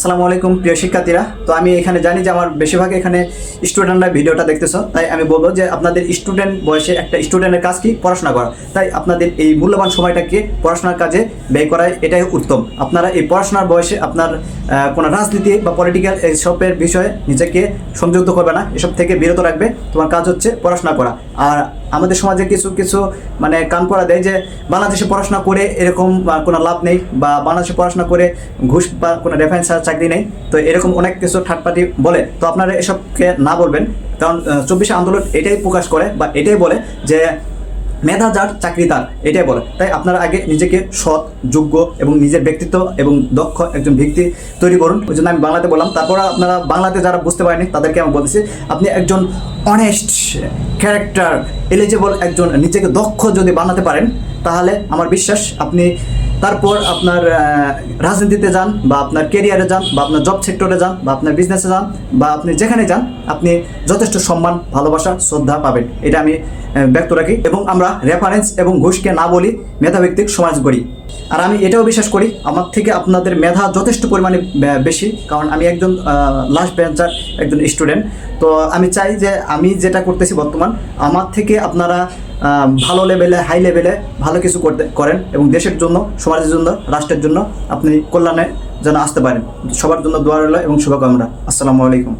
আসসালামু আলাইকুম প্রিয় শিক্ষার্থীরা। তো আমি এখানে জানি যে আমার বেশিরভাগ এখানে স্টুডেন্টরা ভিডিওটা দেখতেছো, তাই আমি বলবো যে আপনাদের স্টুডেন্ট বয়সে একটা স্টুডেন্টের কাজ কি পড়াশোনা করা। তাই আপনাদের এই মূল্যবান সময়টাকে পড়াশোনার কাজে ব্যয় করাই এটাই উত্তম। আপনারা এই পড়াশোনার বয়সে আপনার কোনো রাজনীতি বা পলিটিক্যাল এইসবের বিষয়ে নিজেকে সংযুক্ত করবে না, এসব থেকে বিরত রাখবে। তোমার কাজ হচ্ছে পড়াশোনা করা। আর আমাদের সমাজে কিছু কিছু মানে কান পড়া দেয় যে বাংলাদেশে পড়াশোনা করে এরকম কোনো লাভ নেই, বা বাংলাদেশে পড়াশোনা করে ঘুষ বা কোনো রেফারেন্স চাকরি নেই। তো এরকম অনেক কিছু থার্ড পার্টি বলে, তো আপনারা এসবকে না বলবেন। কারণ 24শে আন্দোলন এটাই প্রকাশ করে বা এটাই বলে যে মেধা যার চাকরি তার, এটাই বলে। তাই আপনারা আগে নিজেকে সৎ, যোগ্য এবং নিজের ব্যক্তিত্ব এবং দক্ষ একজন ব্যক্তি তৈরি করুন। ওই জন্য আমি বাংলাতে বললাম। তারপর আপনারা বাংলাতে যারা বুঝতে পারেনি তাদেরকে আমি বলতেছি, আপনি একজন অনেস্ট ক্যারেক্টার এলিজিবল একজন নিজেকে দক্ষ যদি বানাতে পারেন, তাহলে আমার বিশ্বাস আপনি তারপর আপনার রাজনীতিতে যান, বা আপনার কেরিয়ারে যান, বা আপনার জব সেক্টরে যান, বা আপনার বিজনেসে যান, বা আপনি যেখানে যান, আপনি যথেষ্ট সম্মান, ভালোবাসা, শ্রদ্ধা পাবেন। এটা আমি ব্যক্ত রাখি। এবং আমরা রেফারেন্স এবং ঘুষকে না বলি, মেধাভিত্তিক সমাজ গড়ি। আর আমি এটাও বিশ্বাস করি আমার থেকে আপনাদের মেধা যথেষ্ট পরিমাণে বেশি, কারণ আমি একজন লাস্ট বেঞ্চার একজন স্টুডেন্ট। তো আমি চাই যে আমি যেটা করতেছি বর্তমান, আমার থেকে আপনারা ভালো লেভেলে, হাই লেভেলে ভালো কিছু করেন এবং দেশের জন্য, সমাজের জন্য, রাষ্ট্রের জন্য আপনি কল্যাণে যেন আসতে পারেন। সবার জন্য দোয়া রইল এবং শুভকামনা। আসসালামু আলাইকুম।